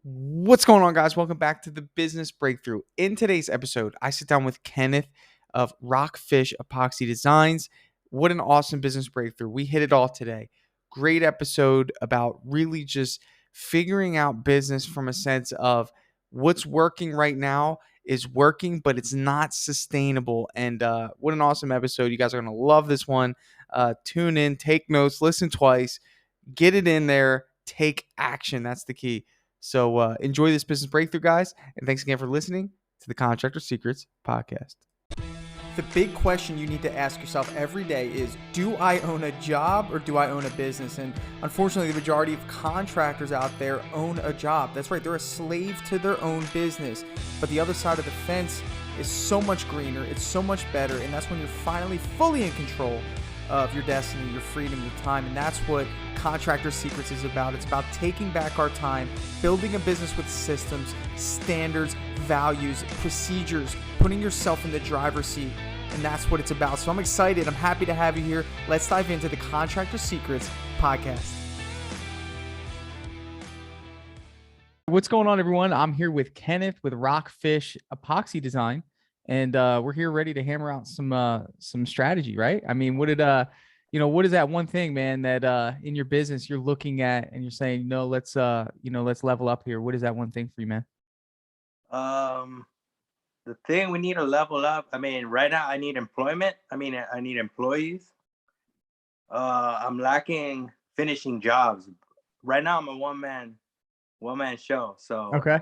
What's going on, guys? Welcome back to the Business Breakthrough. In today's episode, I sit down with Kenneth of Rockfish Epoxy Designs. What an awesome business breakthrough. We hit it all today. Great episode about really just figuring out business from a sense of what's working right now is working, but it's not sustainable. And what an awesome episode. You guys are going to love this one. Tune in, take notes, listen twice, get it in there, take action. That's the key. So enjoy this business breakthrough, guys. And thanks again for listening to the Contractor Secrets podcast. The big question you need to ask yourself every day is, do I own a job or do I own a business? And unfortunately, the majority of contractors out there own a job. That's right. They're a slave to their own business. But the other side of the fence is so much greener. It's so much better. And that's when you're finally fully in control of your destiny, your freedom, your time. And that's what Contractor Secrets is about. It's about taking back our time, building a business with systems, standards, values, procedures, putting yourself in the driver's seat. And that's what it's about. So I'm excited. I'm happy to have you here. Let's dive into the Contractor Secrets podcast. What's going on, everyone? I'm here with Kenneth with Rockfish Epoxy Design. And we're here ready to hammer out some strategy, right? I mean, what is that one thing, man, that in your business you're looking at and you're saying, no, let's level up here. What is that one thing for you, man? The thing we need to level up. I mean, right now I need employment. I need employees. I'm lacking finishing jobs. Right now I'm a one man show. So Okay.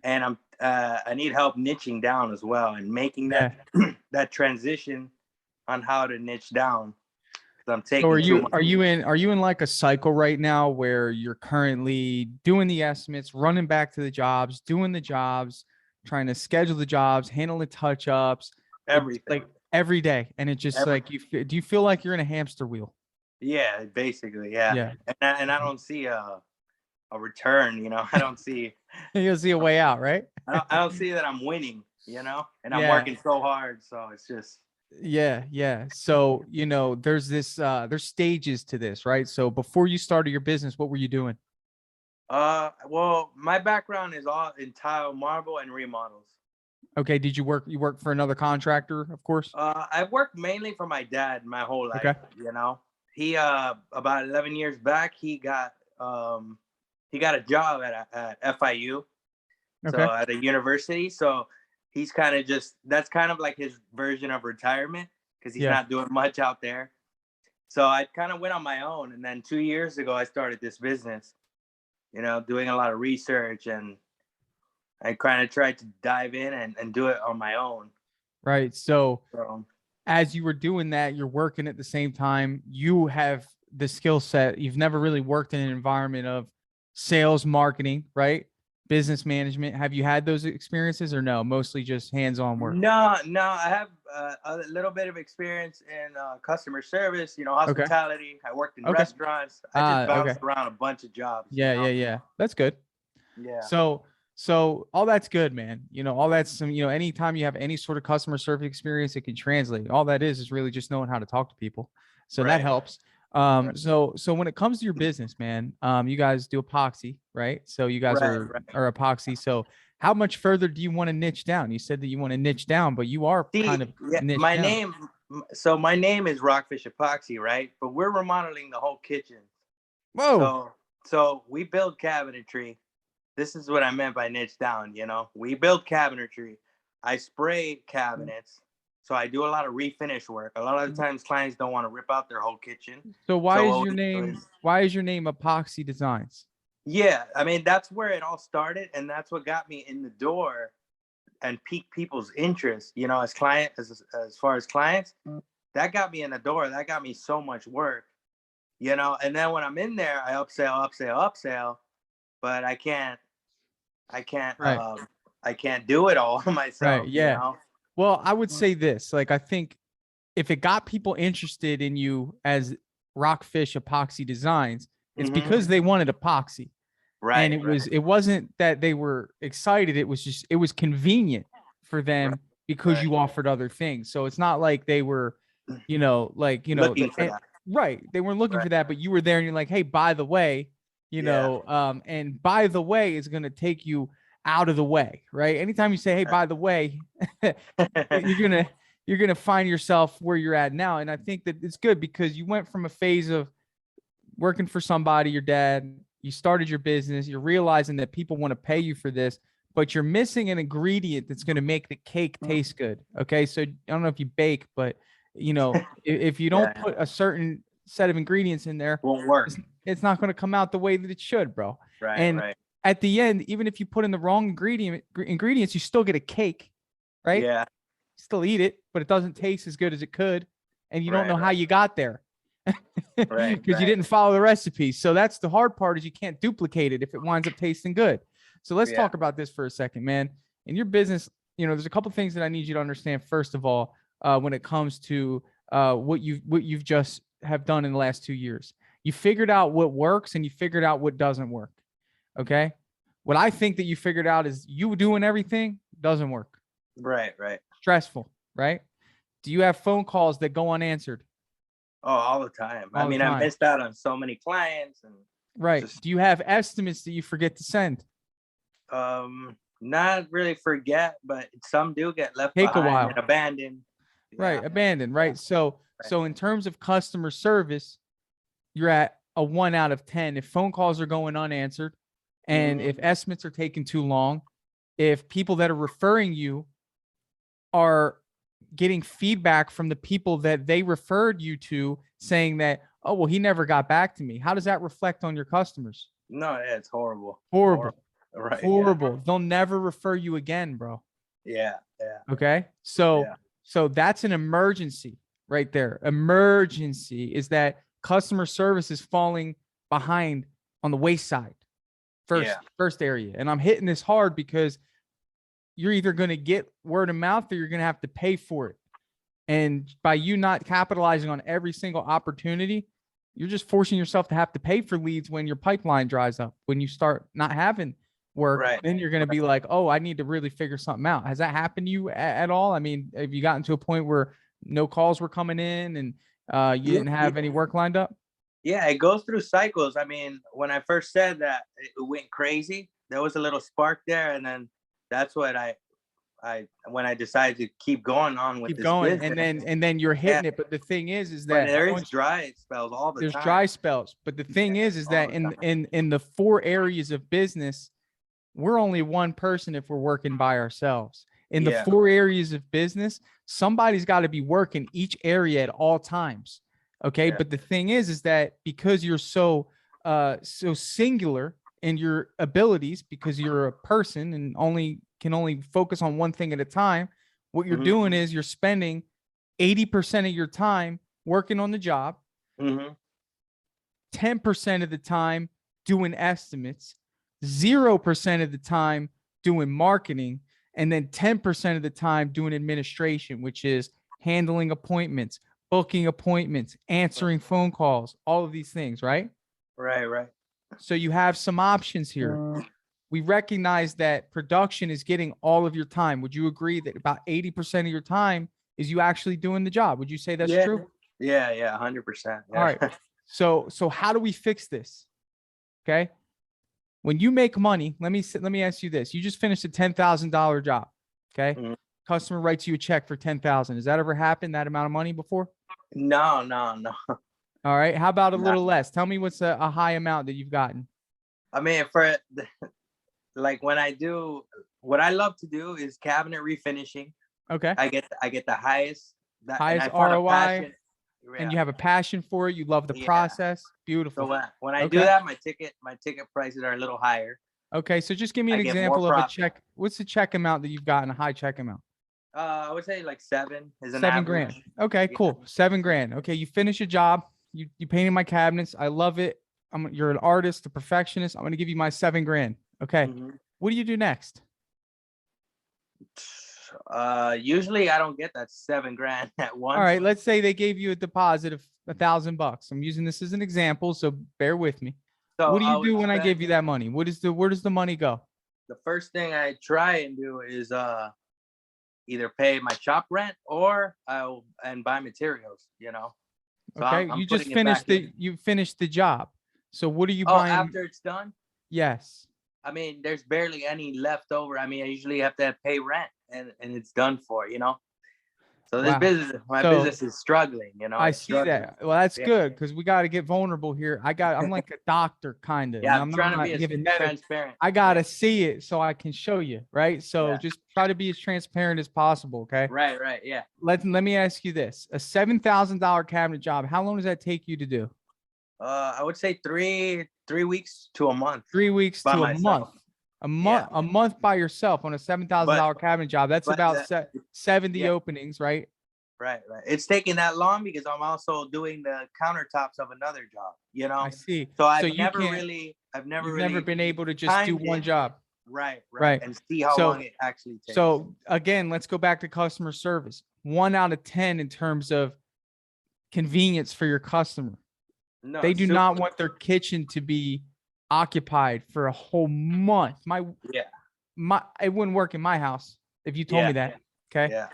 And I need help niching down as well and making that that transition on how to niche down. I'm taking. So are you in like a cycle right now where you're currently doing the estimates, running back to the jobs, doing the jobs, trying to schedule the jobs, handling the touch-ups, everything, like every day, and it just like do you feel like you're in a hamster wheel? Yeah, basically, yeah. And I don't see a return, I don't see you don't see a way out, right? I don't see that I'm winning, and I'm working so hard, so it's just yeah. So there's there's stages to this, right? So before you started your business, what were you doing? Well, my background is all in tile, marble, and remodels. Okay. Did you work for another contractor, of course? I've worked mainly for my dad my whole life. Okay. He about 11 years back he got a job at FIU. Okay. So at a university. So he's kind of that's kind of like his version of retirement because he's not doing much out there. So I kind of went on my own. And then 2 years ago, I started this business, doing a lot of research, and I kind of tried to dive in and do it on my own. Right. So as you were doing that, you're working at the same time. You have the skill set. You've never really worked in an environment of sales, marketing, right? Business management. Have you had those experiences or no? Mostly just hands-on work? No, I have a little bit of experience in customer service, hospitality. Okay. I worked in restaurants. I just bounced around a bunch of jobs. Yeah. That's good. Yeah. So all that's good, man. All that's anytime you have any sort of customer service experience, it can translate. All that is really just knowing how to talk to people. So that helps. So when it comes to your business, man, you guys do epoxy, right? So you guys are epoxy. So how much further do you want to niche down? You said that you want to niche down, but you are kind of my name is Rockfish Epoxy, right? But we're remodeling the whole kitchen. Whoa. So we build cabinetry. This is what I meant by niche down, We build cabinetry. I spray cabinets. So I do a lot of refinish work. A lot of the times clients don't want to rip out their whole kitchen. So why is your name Epoxy Designs? Yeah, I mean, that's where it all started, and that's what got me in the door and piqued people's interest, as far as clients. That got me in the door. That got me so much work, and then when I'm in there, I upsell, but I can't do it all myself. Right. Yeah. Well, I would say this, I think if it got people interested in you as Rockfish Epoxy Designs, it's because they wanted epoxy. Right. And it wasn't that they were excited. It was convenient for them because you offered other things. So it's not like they were, looking for that. Right. They weren't looking for that, but you were there and you're like, hey, by the way, And by the way is going to take you out of the way, right? Anytime you say, hey, by the way, you're gonna find yourself where you're at now. And I think that it's good because you went from a phase of working for somebody, your dad, you started your business, you're realizing that people want to pay you for this, but you're missing an ingredient that's going to make the cake taste good. Okay. So I don't know if you bake, but if you don't put a certain set of ingredients in there, won't work. It's not going to come out the way that it should, bro. Right. At the end, even if you put in the wrong ingredients, you still get a cake, right? Yeah. Still eat it, but it doesn't taste as good as it could. And you don't know how you got there because you didn't follow the recipe. So that's the hard part, is you can't duplicate it if it winds up tasting good. So let's talk about this for a second, man. In your business, there's a couple of things that I need you to understand. First of all, when it comes to what you've just have done in the last 2 years, you figured out what works and you figured out what doesn't work. Okay. What I think that you figured out is you doing everything doesn't work. Right. Stressful, right? Do you have phone calls that go unanswered? Oh, all the time. I missed out on so many clients. And do you have estimates that you forget to send? Not really forget, but some do get left behind, a while, and abandoned. Right, abandoned. Right. So in terms of customer service, you're at a 1 out of 10 if phone calls are going unanswered, and if estimates are taking too long, if people that are referring you are getting feedback from the people that they referred you to saying that, oh, well, he never got back to me. How does that reflect on your customers? No, it's horrible. Horrible. Right. Horrible. Yeah. They'll never refer you again, bro. Yeah. Okay. So that's an emergency right there. Emergency is that customer service is falling behind on the wayside. First area. And I'm hitting this hard because you're either going to get word of mouth or you're going to have to pay for it. And by you not capitalizing on every single opportunity, you're just forcing yourself to have to pay for leads when your pipeline dries up. When you start not having work, then you're going to be like, oh, I need to really figure something out. Has that happened to you at all? I mean, have you gotten to a point where no calls were coming in and you didn't have any work lined up? Yeah, it goes through cycles. I mean, when I first said that, it went crazy. There was a little spark there, and then that's what when I decided to keep going on with this business. and then you're hitting it. But the thing is that there is dry spells all the time. There's dry spells, but the thing is that in the 4 areas of business, we're only one person if we're working by ourselves. In the 4 areas of business, somebody's got to be working each area at all times. Okay. But the thing is that because you're so singular in your abilities, because you're a person and can only focus on one thing at a time, what you're doing is you're spending 80% of your time working on the job, 10% of the time doing estimates, 0% of the time doing marketing, and then 10% of the time doing administration, which is handling appointments, booking appointments, answering phone calls, all of these things, right? Right. So you have some options here. We recognize that production is getting all of your time. Would you agree that about 80% of your time is you actually doing the job? Would you say that's true? Yeah, 100%. All right. So how do we fix this? Okay. When you make money, let me ask you this. You just finished a $10,000 job. Okay. Customer writes you a check for $10,000. Has that ever happened, that amount of money before? No. All right. How about a little less? Tell me what's a high amount that you've gotten. I mean, for like when I do, what I love to do is cabinet refinishing. Okay. I get the highest ROI. And you have a passion for it. You love the process. Beautiful. So when I do that, my ticket prices are a little higher. Okay. So just give me an example of a check. What's the check amount that you've gotten, a high check amount? I would say like 7 is an $7 grand. Okay, cool. $7 grand. Okay. You finish your job. You painted my cabinets. I love it. You're an artist, a perfectionist. I'm going to give you my $7 grand. Okay. What do you do next? Usually I don't get that $7 grand at once. All right. Let's say they gave you a deposit of $1,000. I'm using this as an example, so bear with me. So what do you do when I give you that money? Where does the money go? The first thing I try and do is either pay my shop rent or and buy materials, So okay. You finished the job. So what are you Oh, buying? after it's done? Yes. I mean, there's barely any left over. I mean, I usually have to pay rent and it's done for, you know? So this Wow. business, my So business is struggling, you know, I it's see struggling. that. Well, that's Yeah. good because we got to get vulnerable here. I'm like a doctor kind of, Yeah, and I'm I'm trying to not be as giving medical. transparent. I got Yeah. to see it so I can show you, right? So Yeah. just try to be as transparent as possible, okay? Right, right. Yeah. Let me ask you this. A $7,000 cabinet job, how long does that take you to do? I would say three weeks to a month 3 weeks by to a myself. month. Yeah. A month by yourself on a $7,000 cabinet job. That's but about the, 70 yeah, openings, right? right, right. It's taking that long because I'm also doing the countertops of another job, you I know? see. So So you can't, I've never you've never really been able to just do timed one it. job. Right, right. Right. And see how long So it actually takes. so again, let's go back to customer service. 1 out of 10 in terms of convenience for your customer. No, They do not super. want their kitchen to be occupied for a whole month. Yeah, It wouldn't work in my house if you told yeah, me that. Okay. yeah,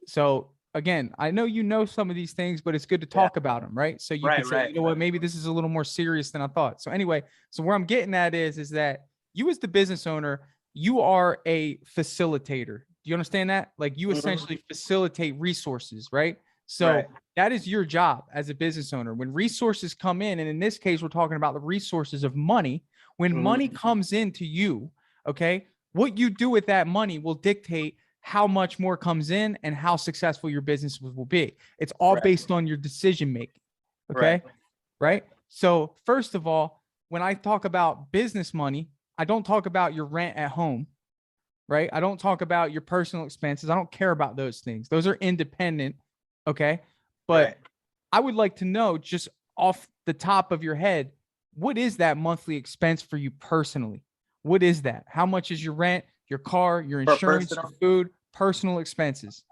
So again, I know you know some of these things, but it's good to yeah. talk about them, right? So you Right, could say, right. you know what, maybe this is a little more serious than I thought. So anyway, so where I'm getting at is that you as the business owner, you are a facilitator. Do you understand that? Like you Mhm. essentially facilitate resources, right? So Right. that is your job as a business owner. When resources come in, and in this case, we're talking about the resources of money. When Mhm. money comes into you, okay, what you do with that money will dictate how much more comes in and how successful your business will be. It's all Right. based on your decision making. Okay. Right. So, first of all, when I talk about business money, I don't talk about your rent at home. Right. I don't talk about your personal expenses. I don't care about those things. Those are independent. Okay. But Right. I would like to know just off the top of your head, what is that monthly expense for you personally? What is that? How much is your rent, your car, your For insurance, your personal, food, personal expenses?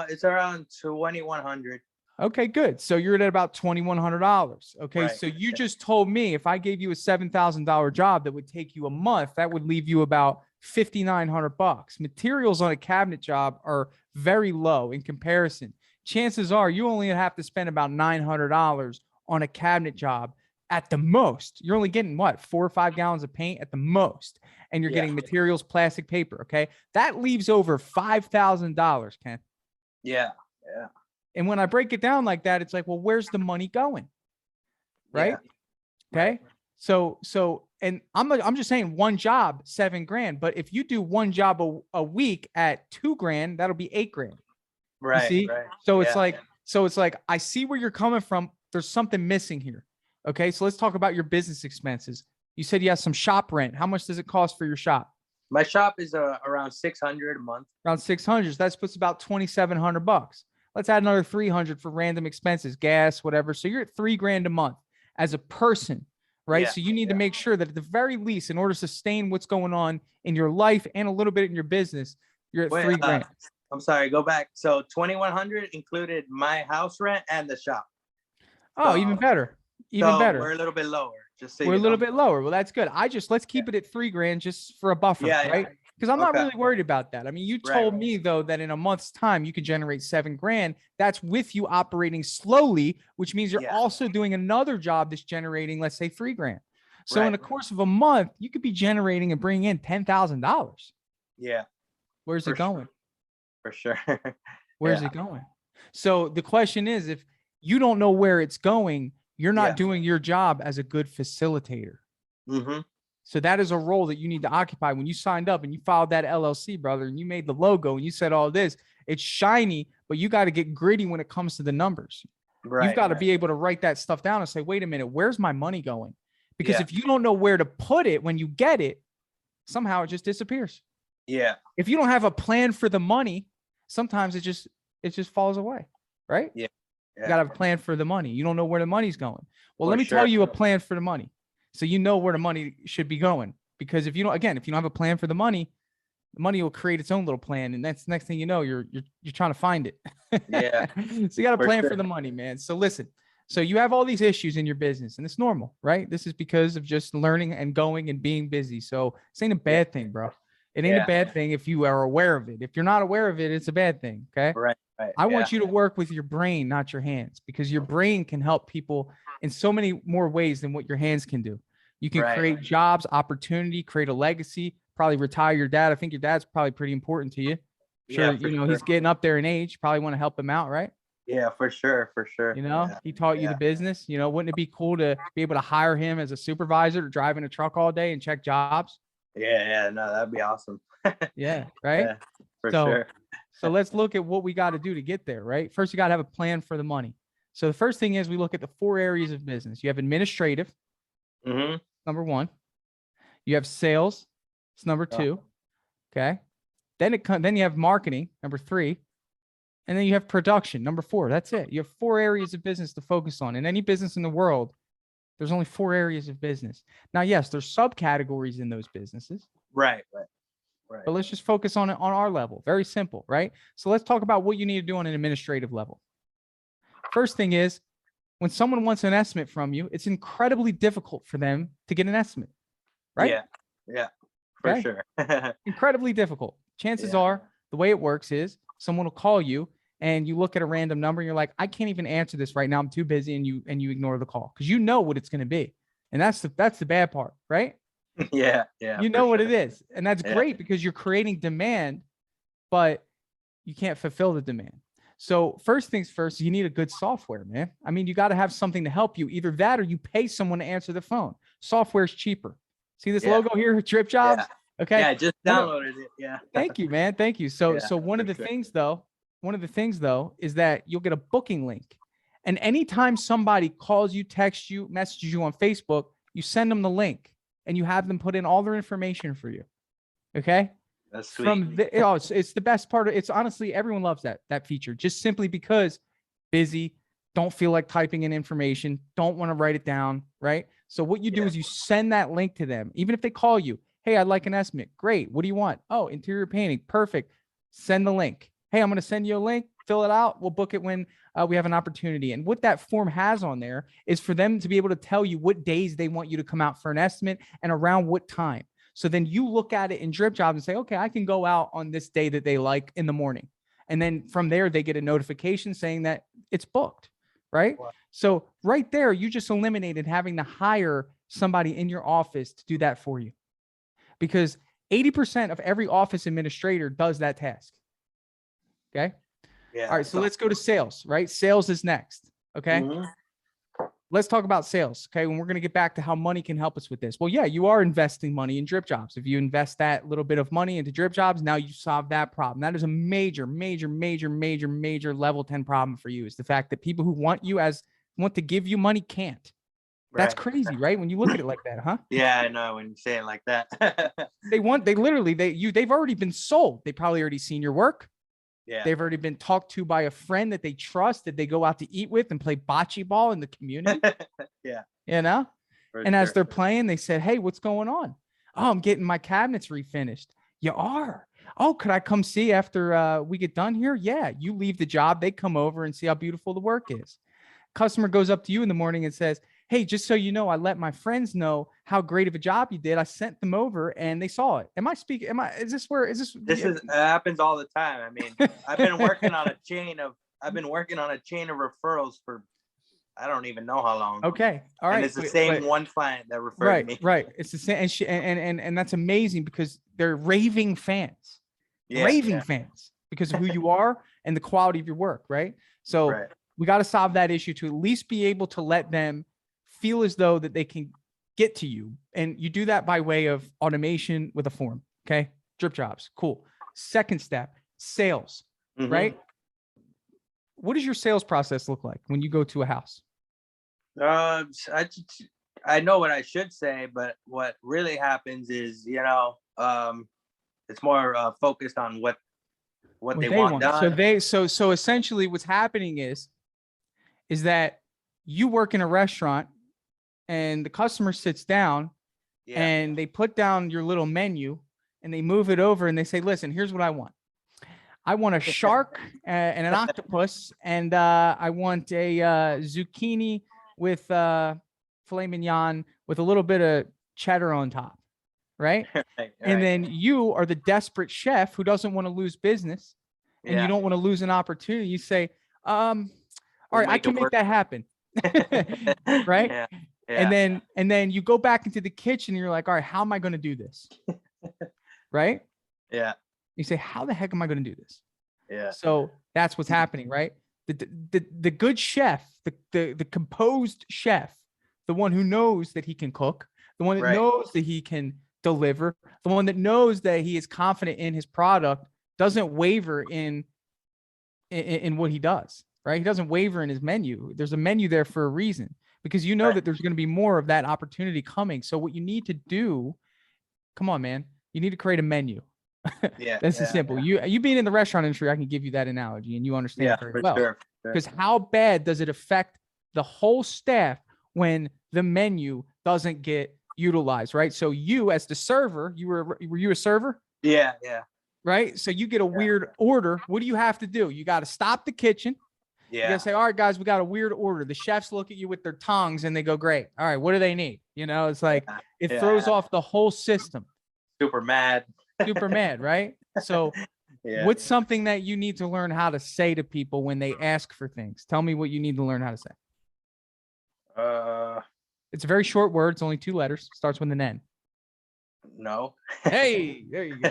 it's around 2,100. Okay, good. So you're at about $2,100. Okay, Right. so you just told me if I gave you a $7,000 job that would take you a month, that would leave you about $5,900. Materials on a cabinet job are very low in comparison. Chances are you only have to spend about $900 on a cabinet job at the most. You're only getting what, 4 or 5 gallons of paint at the most, and you're Yeah. getting materials, plastic, paper. Okay, that leaves over $5,000, Ken. Yeah. Yeah. And when I break it down like that, it's like, well, where's the money going? Right. Yeah. Okay. Right. So, and I'm just saying one job, $7,000. But if you do one job a week at $2,000, that'll be $8,000. Right. You see? Right. So yeah. it's like, I see where you're coming from. There's something missing here. Okay. So let's talk about your business expenses. You said you have some shop rent. How much does it cost for your shop? My shop is around 600 a month. Around 600. So that puts about $2,700. Let's add another 300 for random expenses, gas, whatever. So you're at $3,000 a month as a person, right? Yeah. So you need to make sure that at the very least, in order to sustain what's going on in your life and a little bit in your business, you're at $3,000. I'm sorry, go back. So 2,100 included my house rent and the shop. Oh, even better. Even better. We're a little bit lower. Just so we're a little bit lower. Well, that's good. Let's keep it at $3,000 just for a buffer, right? Because I'm not really worried about that. I mean, you told me though that in a month's time you could generate $7,000. That's with you operating slowly, which means you're also doing another job that's generating, let's say, $3,000. So in the course of a month, you could be generating and bringing in $10,000. Yeah. Where's it going? For sure. Where's it going? So the question is, if you don't know where it's going, you're not doing your job as a good facilitator. Mm-hmm. So that is a role that you need to occupy. When you signed up and you filed that LLC, brother, and you made the logo and you said all this, it's shiny, but you got to get gritty when it comes to the numbers. You've got to be able to write that stuff down and say, wait a minute, where's my money going? Because if you don't know where to put it when you get it, somehow it just disappears. Yeah. If you don't have a plan for the money, sometimes it just falls away, right? Yeah. You got to have a plan for the money. You don't know where the money's going. Well, let me tell you a plan for the money. So you know where the money should be going. Because if you don't have a plan for the money will create its own little plan. And that's next thing you know, you're trying to find it. Yeah. So you got a plan for the money, man. So listen, so you have all these issues in your business and it's normal, right? This is because of just learning and going and being busy. So this ain't a bad thing, bro. It ain't a bad thing if you are aware of it. If you're not aware of it, it's a bad thing. Okay. Right. I want you to work with your brain, not your hands, because your brain can help people in so many more ways than what your hands can do. You can create jobs, opportunity, create a legacy, probably retire your dad. I think your dad's probably pretty important to you. Sure, he's getting up there in age. Probably want to help him out, right? Yeah, for sure. He taught you the business. Wouldn't it be cool to be able to hire him as a supervisor to drive in a truck all day and check jobs? Yeah, no, that'd be awesome. Yeah, right. Yeah, for sure. So let's look at what we got to do to get there, right? First, you got to have a plan for the money. So the first thing is we look at the 4 areas of business. You have administrative, number 1. You have sales, it's number 2. Okay. Then you have marketing, number 3. And then you have production, number 4. That's it. You have 4 areas of business to focus on. In any business in the world, there's only 4 areas of business. Now, yes, there's subcategories in those businesses. Right. But let's just focus on it on our level. Very simple, right? So let's talk about what you need to do on an administrative level. First thing is, when someone wants an estimate from you, it's incredibly difficult for them to get an estimate, right? Yeah, for sure. Incredibly difficult. Chances are, the way it works is someone will call you and you look at a random number and you're like, I can't even answer this right now. I'm too busy, and you ignore the call because you know what it's going to be. And that's the bad part, right? Yeah. You know what it is. And that's great because you're creating demand, but you can't fulfill the demand. So first things first, you need a good software, man. I mean, you got to have something to help you. Either that or you pay someone to answer the phone. Software's cheaper. See this logo here, Dripjobs? Yeah. Okay. Yeah, just downloaded it. Yeah. Thank you, man. Thank you. So one of the things though is that you'll get a booking link. And anytime somebody calls you, texts you, messages you on Facebook, you send them the link and you have them put in all their information for you. Okay. That's sweet. It's the best part. It's honestly, everyone loves that feature, just simply because busy, don't feel like typing in information, don't want to write it down. Right. So what you do is you send that link to them. Even if they call you, hey, I'd like an estimate. Great. What do you want? Oh, interior painting. Perfect. Send the link. Hey, I'm going to send you a link. Fill it out. We'll book it when we have an opportunity. And what that form has on there is for them to be able to tell you what days they want you to come out for an estimate and around what time. So then you look at it in Dripjobs and say, okay, I can go out on this day that they like in the morning. And then from there, they get a notification saying that it's booked, right? Wow. So right there, you just eliminated having to hire somebody in your office to do that for you. Because 80% of every office administrator does that task. Okay. Yeah. All right. So let's go to sales, right? Sales is next. Okay. Let's talk about sales. Okay. And we're going to get back to how money can help us with this. Well, yeah, you are investing money in Dripjobs. If you invest that little bit of money into Dripjobs, now you solve that problem. That is a major level 10 problem for you, is the fact that people who want to give you money can't. That's crazy, right? When you look at it like that, huh? Yeah, I know. When you say it like that. they've already been sold. They probably already seen your work. Yeah. They've already been talked to by a friend that they trust, that they go out to eat with and play bocce ball in the community. Yeah. As they're playing, they said, hey, what's going on? Oh, I'm getting my cabinets refinished. You are? Oh, could I come see after we get done here? Yeah. You leave the job. They come over and see how beautiful the work is. Customer goes up to you in the morning and says, hey, just so you know, I let my friends know how great of a job you did. I sent them over and they saw it. This happens all the time. I mean, I've been working on a chain of referrals for, I don't even know how long. Okay. All right. And it's the same one client that referred me. Right. It's the same. And that's amazing because they're raving fans, fans because of who you are and the quality of your work. Right. So we got to solve that issue to at least be able to let them feel as though that they can get to you. And you do that by way of automation with a form. Okay. Dripjobs. Cool. Second step, sales, right? What does your sales process look like when you go to a house? I know what I should say, but what really happens is, it's more focused on what they want done. So essentially what's happening is that you work in a restaurant and the customer sits down and they put down your little menu and they move it over and they say, listen, here's what I want. I want a shark and an octopus, and I want a zucchini with filet mignon with a little bit of cheddar on top, right? And then you are the desperate chef who doesn't want to lose business and you don't want to lose an opportunity. You say, all right, I can make that happen. Right. And then you go back into the kitchen and you're like, all right, how am I going to do this? Right? Yeah. You say, how the heck am I going to do this? Yeah. So that's what's happening, right? The good chef, the composed chef, the one who knows that he can cook, the one that knows that he can deliver, the one that knows that he is confident in his product, doesn't waver in what he does, right? He doesn't waver in his menu. There's a menu there for a reason, because you know that there's going to be more of that opportunity coming. So what you need to do, come on, man, you need to create a menu. Yeah. That's simple. You being in the restaurant industry, I can give you that analogy and you understand it very well. Sure. Because how bad does it affect the whole staff when the menu doesn't get utilized, right? So you, as the server, were you a server? Yeah. Right. So you get a weird order. What do you have to do? You got to stop the kitchen. Yeah. You got to say, all right, guys, we got a weird order. The chefs look at you with their tongues and they go, great. All right, what do they need? You know, it's like, it throws off the whole system. Super mad, right? So what's something that you need to learn how to say to people when they ask for things? Tell me what you need to learn how to say. It's a very short word. It's only 2 letters. Starts with an N. No. Hey, there you go.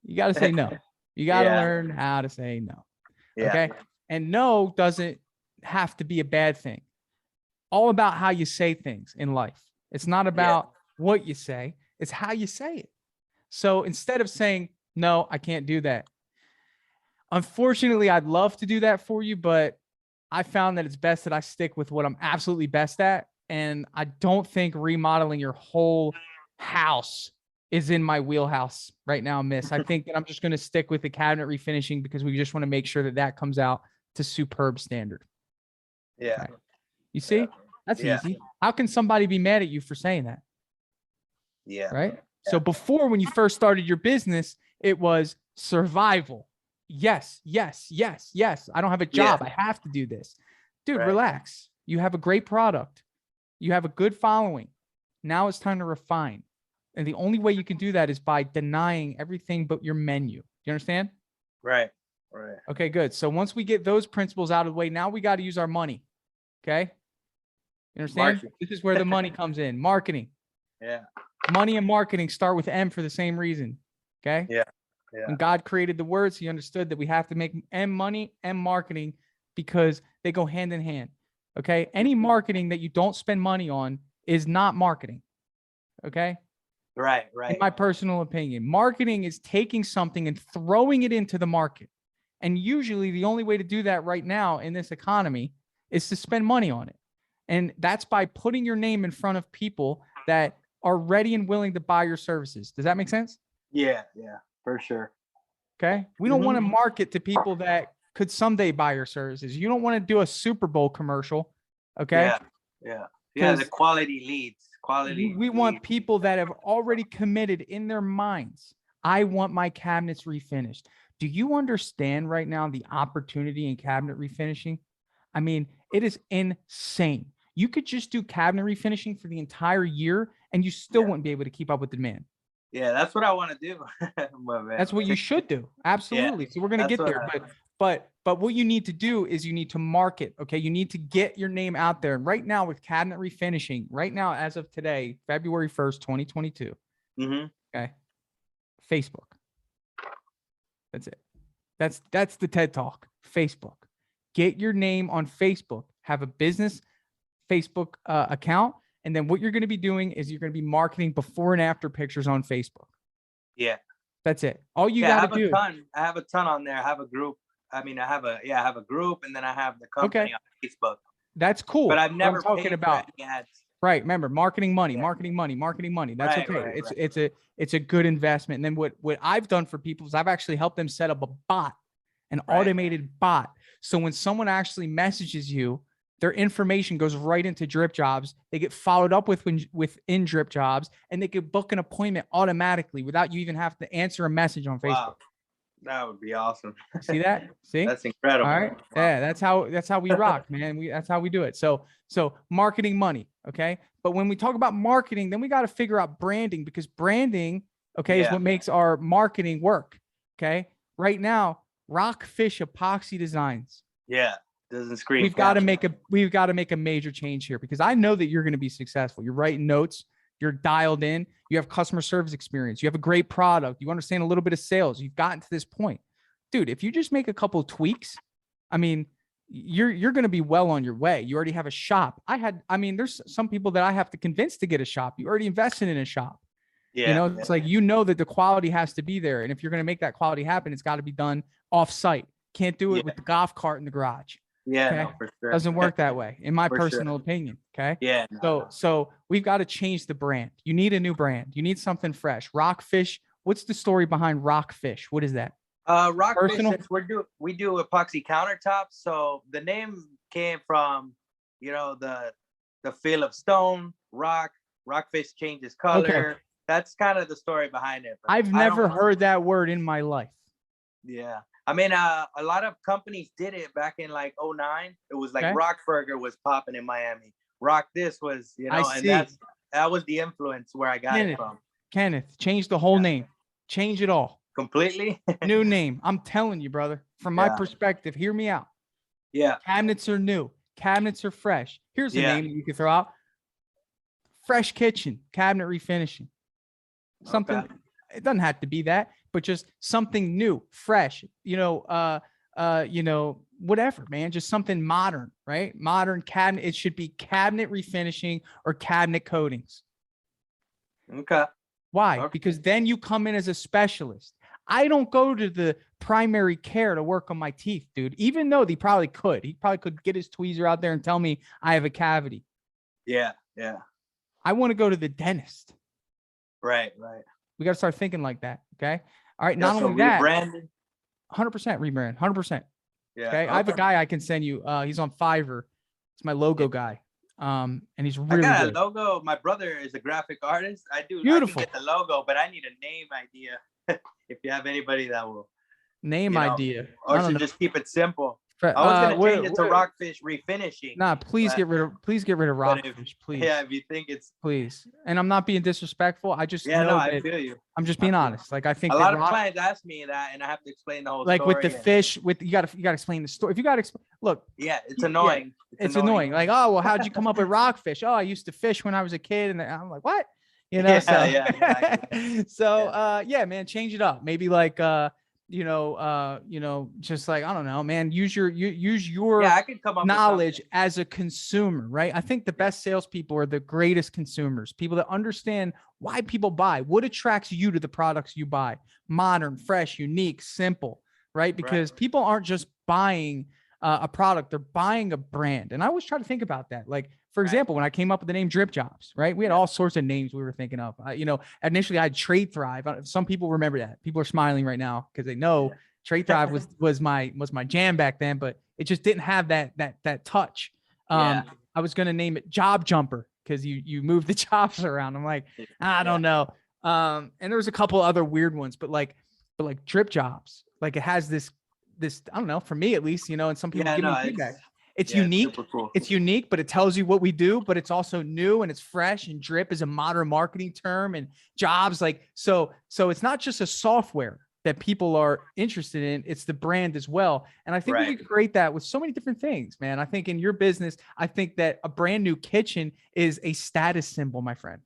You got to say no. You got to learn how to say no. Okay. And no doesn't have to be a bad thing. All about how you say things in life. It's not about what you say. It's how you say it. So instead of saying, no, I can't do that. Unfortunately, I'd love to do that for you, but I found that it's best that I stick with what I'm absolutely best at. And I don't think remodeling your whole house is in my wheelhouse right now, miss. I think that I'm just going to stick with the cabinet refinishing because we just want to make sure that that comes out to superb standard. Yeah. Okay. You see, that's easy. How can somebody be mad at you for saying that? Yeah. Right. So before, when you first started your business, it was survival. Yes. I don't have a job. I have to do this. Dude, relax. You have a great product. You have a good following. Now it's time to refine. And the only way you can do that is by denying everything but your menu. Do you understand? Right. Okay, good. So once we get those principles out of the way, now we got to use our money. Okay. You understand? Marketing. This is where the money comes in. Marketing. Yeah. Money and marketing start with M for the same reason. Okay. Yeah. When God created the words, he understood that we have to make M money and marketing because they go hand in hand. Okay. Any marketing that you don't spend money on is not marketing. Okay. Right. In my personal opinion, marketing is taking something and throwing it into the market. And usually the only way to do that right now in this economy is to spend money on it. And that's by putting your name in front of people that are ready and willing to buy your services. Does that make sense? Yeah, for sure. Okay. We don't want to market to people that could someday buy your services. You don't want to do a Super Bowl commercial. Okay. Yeah. The quality leads. We want people that have already committed in their minds. I want my cabinets refinished. Do you understand right now the opportunity in cabinet refinishing? I mean, it is insane. You could just do cabinet refinishing for the entire year and you still wouldn't be able to keep up with the demand. Yeah, that's what I want to do. That's what you should do. Absolutely. So we're going to get there. But what you need to do is you need to market. Okay. You need to get your name out there. And right now with cabinet refinishing, right now, as of today, February 1st, 2022. Okay. Facebook. That's it. That's the TED Talk. Facebook. Get your name on Facebook. Have a business Facebook account. And then what you're going to be doing is you're going to be marketing before and after pictures on Facebook. Yeah. That's it. All you got to do. I have a ton on there. I have a group. I have a group, and then I have the company on Facebook. That's cool. But I've never talking about ads. Right. Remember, marketing money. That's okay. It's a good investment. And then what I've done for people is I've actually helped them set up a bot, an automated bot. So when someone actually messages you, their information goes right into Dripjobs. They get followed up within Dripjobs, and they could book an appointment automatically without you even having to answer a message on Facebook. Wow. That would be awesome. See that? See? That's incredible. All right. Wow. Yeah, that's how we rock, man. That's how we do it. So marketing money, okay? But when we talk about marketing, then we got to figure out branding, because branding, okay, is what makes our marketing work. Okay. Right now, Rockfish Epoxy Designs. Yeah. Doesn't scream. We've got to make a major change here, because I know that you're going to be successful. You're writing notes. You're dialed in. You have customer service experience. You have a great product. You understand a little bit of sales. You've gotten to this point, dude. If you just make a couple of tweaks, I mean, you're going to be well on your way. You already have a shop. There's some people that I have to convince to get a shop. You already invested in a shop. Yeah. It's like, that the quality has to be there. And if you're going to make that quality happen, it's got to be done off site. Can't do it with the golf cart in the garage. Yeah, okay? no, for sure. Doesn't work that way, in my personal opinion. Okay. Yeah. So we've got to change the brand. You need a new brand. You need something fresh. Rockfish. What's the story behind Rockfish? What is that? Rockfish, we do epoxy countertops. So the name came from, the feel of stone, rock. Rockfish changes color. Okay. That's kind of the story behind it. I've never heard that word in my life. Yeah. I mean, a lot of companies did it back in like 2009. It was like Rock Burger was popping in Miami. Rock this was, and that was the influence where I got it from. Kenneth, change the whole name. Change it all. Completely. New name. I'm telling you, brother. From my perspective, hear me out. Yeah. Cabinets are new. Cabinets are fresh. Here's a name that you can throw out. Fresh Kitchen, cabinet refinishing. Something, it doesn't have to be that, but just something new, fresh, whatever, man, just something modern, right? Modern cabinet. It should be cabinet refinishing or cabinet coatings. Okay. Why? Because then you come in as a specialist. I don't go to the primary care to work on my teeth, dude, even though he probably could get his tweezer out there and tell me I have a cavity. Yeah. Yeah. I want to go to the dentist. Right. We got to start thinking like that. Okay. All right. Not only that, 100% rebrand, 100%. Yeah. Okay. I have a guy I can send you. He's on Fiverr. It's my logo guy. And he's really I got good. A logo. My brother is a graphic artist. Beautiful. I can get the logo, but I need a name idea. If you have anybody that will idea, or should just keep it simple. I was gonna change it to Rockfish Refinishing. Nah, please get rid of Rockfish, please. Yeah, if you think it's please. And I'm not being disrespectful. I just I feel you. I'm just being honest. Like I think a lot of clients ask me that, and I have to explain the whole story. Like with the fish, you gotta explain the story. If you gotta look. Yeah, it's annoying. It's annoying. Like, oh well, how'd you come up with Rockfish? Oh, I used to fish when I was a kid, and I'm like, what? So man, change it up. Maybe like just like, I don't know, man, use your I could come up knowledge as a consumer, right? I think the best salespeople are the greatest consumers, people that understand why people buy, what attracts you to the products you buy, modern, fresh, unique, simple, right? Because people aren't just buying a product, they're buying a brand. And I always try to think about that. Like, for example, when I came up with the name Dripjobs, right? We had all sorts of names we were thinking of. Initially I had Trade Thrive. Some people remember that. People are smiling right now because they know Trade Thrive was my jam back then, but it just didn't have that touch. I was going to name it Job Jumper because you move the jobs around. I'm like, I don't know. And there was a couple other weird ones, but like Dripjobs, like it has this, I don't know, for me at least, and some people give me feedback. It's unique. Cool. It's unique, but it tells you what we do, but it's also new and it's fresh, and drip is a modern marketing term, and jobs so it's not just a software that people are interested in, it's the brand as well. And I think we can create that with so many different things, man. I think in your business, I think that a brand new kitchen is a status symbol, my friend.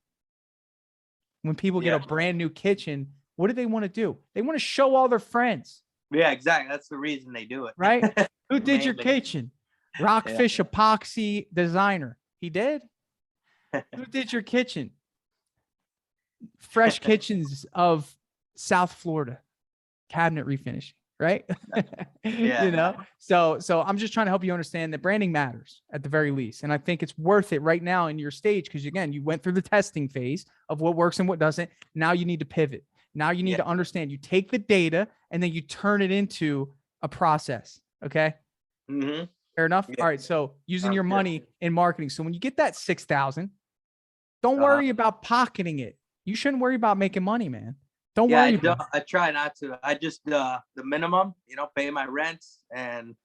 When people get a brand new kitchen, what do they want to do? They want to show all their friends. Yeah, exactly. That's the reason they do it. Right? Who did your kitchen? Rockfish epoxy designer. He did? Who did your kitchen? Fresh Kitchens of South Florida. Cabinet refinishing, right? So I'm just trying to help you understand that branding matters at the very least. And I think it's worth it right now in your stage, because again, you went through the testing phase of what works and what doesn't. Now you need to pivot. Now you need to understand. You take the data and then you turn it into a process. Okay. Mm-hmm. Fair enough. All right. So using your money in marketing. So when you get that 6,000, don't worry about pocketing it. You shouldn't worry about making money, man. Don't worry. I try not to. I just the minimum, pay my rents and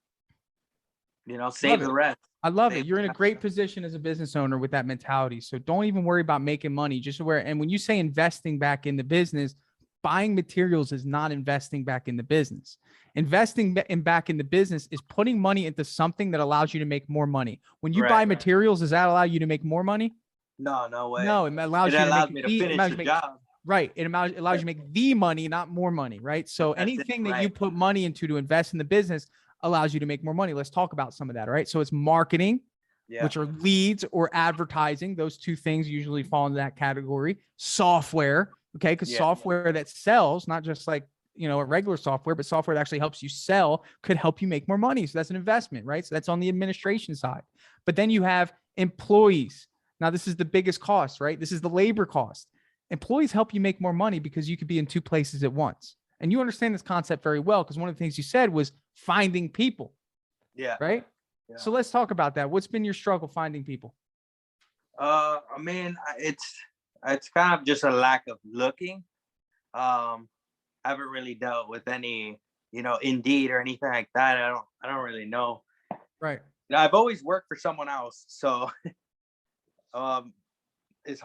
save the rest. I love it. You're in a great position as a business owner with that mentality. So don't even worry about making money. Just aware. And when you say investing back in the business, Buying materials is not investing back in the business. Investing back in the business is putting money into something that allows you to make more money. When you buy materials, does that allow you to make more money? No, no way. No, it allows you to me to finish the job. Right. It allows you to make the money, not more money, right? So anything that you put money into to invest in the business allows you to make more money. Let's talk about some of that, all right? So it's marketing, which are leads, or advertising. Those two things usually fall into that category. Software, okay? Because software that sells, not just like, a regular software, but software that actually helps you sell could help you make more money. So that's an investment, right? So that's on the administration side. But then you have employees. Now, this is the biggest cost, right? This is the labor cost. Employees help you make more money because you could be in two places at once. And you understand this concept very well, because one of the things you said was finding people. Yeah. Right? Yeah. So let's talk about that. What's been your struggle finding people? I mean, it's kind of just a lack of looking. I haven't really dealt with any, Indeed or anything like that. I don't really know. Right. I've always worked for someone else, so it's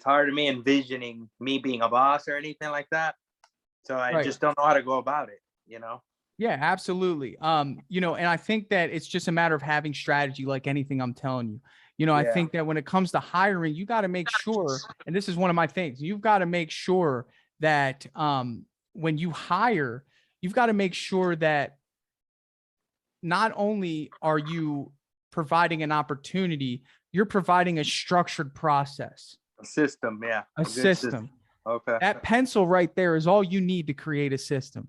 hard to me envisioning me being a boss or anything like that. So I just don't know how to go about it, Yeah, absolutely. And I think that it's just a matter of having strategy, like anything I'm telling you. I think that when it comes to hiring, you got to make sure, and this is one of my things, you've got to make sure that when you hire, you've got to make sure that not only are you providing an opportunity, you're providing a structured process. A system, yeah. A system. Okay. That pencil right there is all you need to create a system.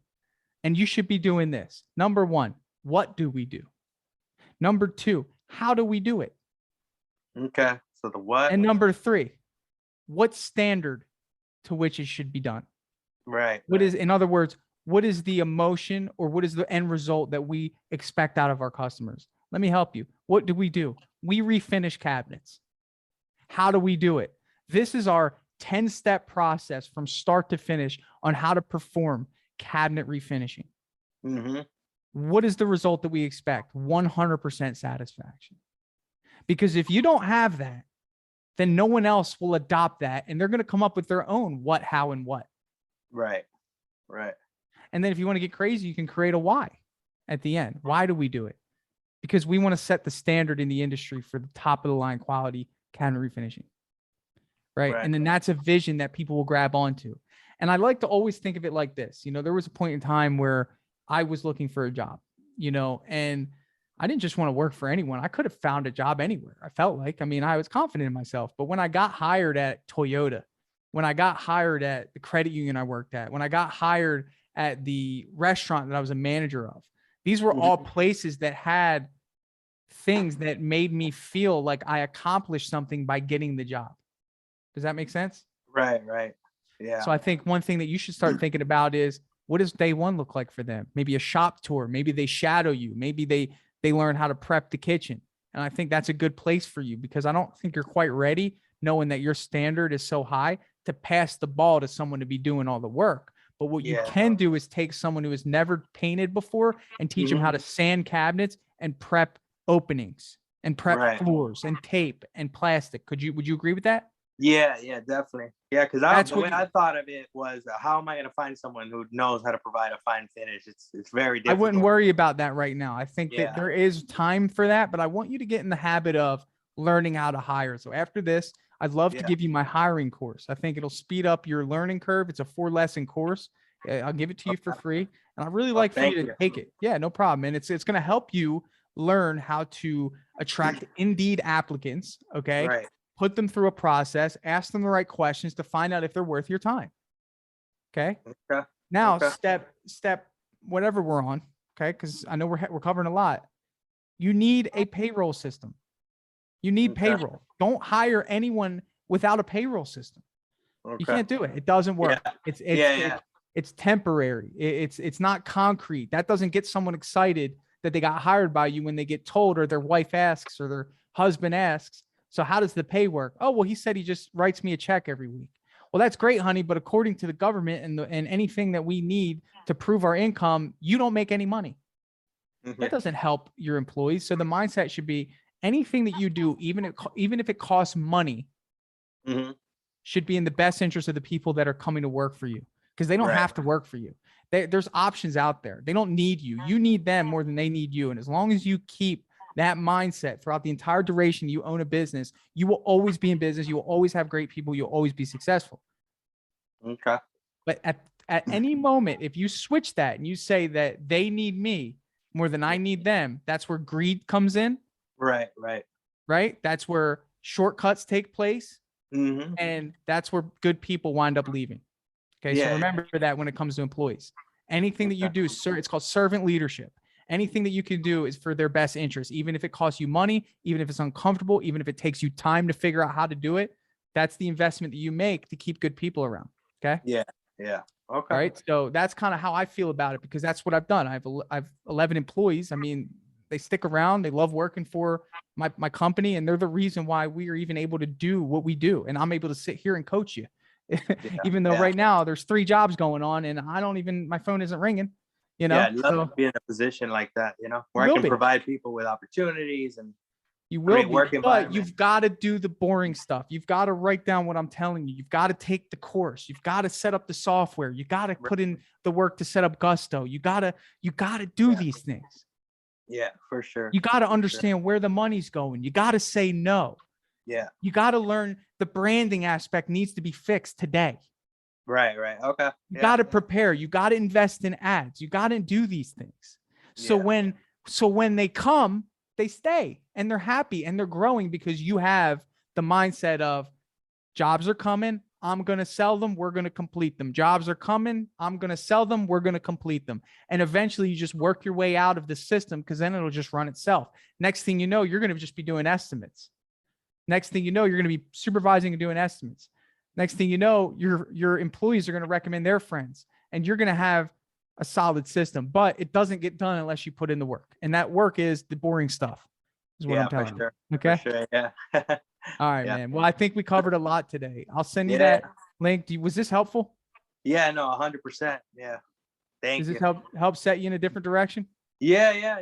And you should be doing this. Number one, what do we do? Number two, how do we do it? Okay. So the what? And number three, what standard to which it should be done? Right. What is, in other words, what is the emotion, or what is the end result that we expect out of our customers? Let me help you. What do? We refinish cabinets. How do we do it? This is our 10-step process from start to finish on how to perform cabinet refinishing. Mm-hmm. What is the result that we expect? 100% satisfaction. Because if you don't have that, then no one else will adopt that, and they're going to come up with their own what, how, and what. Right. Right. And then if you want to get crazy, you can create a why at the end. Why do we do it? Because we want to set the standard in the industry for the top of the line quality cabinet refinishing. Right. And then that's a vision that people will grab onto. And I like to always think of it like this. There was a point in time where I was looking for a job, and I didn't just want to work for anyone. I could have found a job anywhere. I felt like, I was confident in myself. But when I got hired at Toyota, when I got hired at the credit union I worked at, when I got hired at the restaurant that I was a manager of, these were all places that had things that made me feel like I accomplished something by getting the job. Does that make sense? Right, right. Yeah. So I think one thing that you should start thinking about is, what does day one look like for them? Maybe a shop tour. Maybe they shadow you. Maybe they learn how to prep the kitchen. And I think that's a good place for you, because I don't think you're quite ready, knowing that your standard is so high, to pass the ball to someone to be doing all the work. But what you can do is take someone who has never painted before and teach them how to sand cabinets and prep openings and prep floors and tape and plastic. Would you agree with that? Yeah, definitely. Yeah, because the way I thought of it was, how am I going to find someone who knows how to provide a fine finish? It's very difficult. I wouldn't worry about that right now. I think that there is time for that, but I want you to get in the habit of learning how to hire. So after this, I'd love to give you my hiring course. I think it'll speed up your learning curve. It's a 4-lesson course. I'll give it to you for free. And I really like for you to take it. Yeah, no problem. And it's going to help you learn how to attract Indeed applicants. Okay. Right. Put them through a process, ask them the right questions to find out if they're worth your time. Okay. Now, step, whatever we're on. Okay. Because I know we're covering a lot. You need a payroll system. You need payroll. Don't hire anyone without a payroll system. You can't do it. It doesn't work. It's temporary. It's not concrete. That doesn't get someone excited that they got hired by you when they get told, or their wife asks, or their husband asks, so how does the pay work? Oh, well, he said he just writes me a check every week. Well, that's great, honey. But according to the government and anything that we need to prove our income, you don't make any money. That doesn't help your employees. So the mindset should be, anything that you do, even if it costs money, should be in the best interest of the people that are coming to work for you. because they don't Right. have to work for you. There's options out there. They don't need you. You need them more than they need you. And as long as you keep that mindset throughout the entire duration you own a business, you will always be in business. You will always have great people. You'll always be successful. Okay. But at any moment, if you switch that and you say that they need me more than I need them, that's where greed comes in. Right. Right? That's where shortcuts take place. Mm-hmm. And that's where good people wind up leaving. Okay. Yeah. So remember that when it comes to employees, anything that you do, it's called servant leadership. Anything that you can do is for their best interest, even if it costs you money, even if it's uncomfortable, even if it takes you time to figure out how to do it. That's the investment that you make to keep good people around. Okay. Yeah. Okay. All right. So that's kind of how I feel about it, because that's what I've done. I've 11 employees. I mean, they stick around. They love working for my company, and they're the reason why we are even able to do what we do. And I'm able to sit here and coach you, even though right now there's 3 jobs going on and my phone isn't ringing, you know? Yeah, I'd love to be in a position like that, you know, where I can provide people with opportunities and you will be, but you've got to do the boring stuff. You've got to write down what I'm telling you. You've got to take the course. You've got to set up the software. You got to put in the work to set up Gusto. You got to do these things. Yeah, for sure. You got to understand where the money's going. You got to say no. Yeah. You got to learn the branding aspect needs to be fixed today. Right. Okay. You got to prepare. You got to invest in ads. You got to do these things. So when they come, they stay and they're happy and they're growing, because you have the mindset of jobs are coming. I'm going to sell them. We're going to complete them. Jobs are coming. I'm going to sell them. We're going to complete them. And eventually you just work your way out of the system, because then it'll just run itself. Next thing you know, you're going to just be doing estimates. Next thing you know, you're going to be supervising and doing estimates. Next thing you know, your employees are going to recommend their friends, and you're going to have a solid system. But it doesn't get done unless you put in the work. And that work is the boring stuff, is what I'm telling you. Okay. For sure, yeah. All right, man. Well, I think we covered a lot today. I'll send you that link. Was this helpful? Yeah, no, 100%. Yeah. Thank you. Does this help set you in a different direction? Yeah.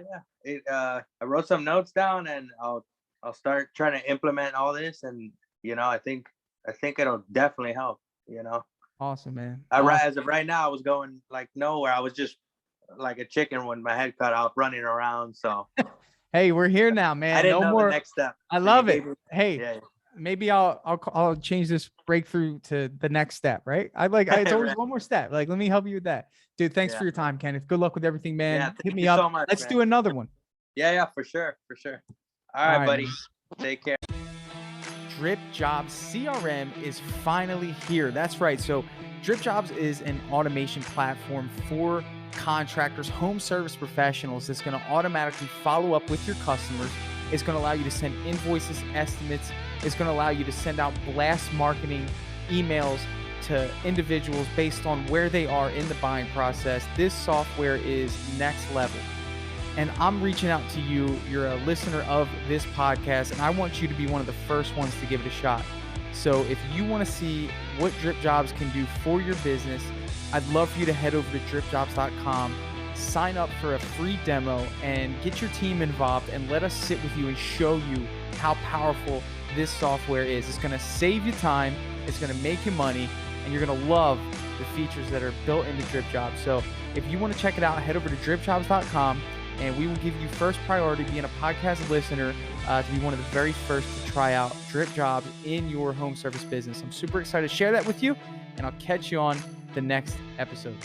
I wrote some notes down, and I'll start trying to implement all this, and you know, I think it'll definitely help, you know. Awesome, man. As of right now, I was going like nowhere. I was just like a chicken with my head cut off, running around. So hey, we're here now, man. I didn't know more the next step. I love it. Hey, maybe I'll change this breakthrough to the next step, right? It's always one more step. Like, let me help you with that. Dude, thanks for your time, Kenneth. Good luck with everything, man. Yeah, hit me up. So much, Let's do another one. Yeah, for sure. All right, buddy. Man. Take care. Dripjobs CRM is finally here. That's right. So Dripjobs is an automation platform for contractors, home service professionals that's going to automatically follow up with your customers. It's going to allow you to send invoices, estimates. It's going to allow you to send out blast marketing emails to individuals based on where they are in the buying process. This software is next level. And I'm reaching out to you. You're a listener of this podcast, and I want you to be one of the first ones to give it a shot. So if you want to see what Dripjobs can do for your business, I'd love for you to head over to dripjobs.com, sign up for a free demo, and get your team involved, and let us sit with you and show you how powerful this software is. It's going to save you time, it's going to make you money, and you're going to love the features that are built into Dripjobs. So if you want to check it out, head over to dripjobs.com. And we will give you first priority being a podcast listener to be one of the very first to try out Dripjobs in your home service business. I'm super excited to share that with you, and I'll catch you on the next episode.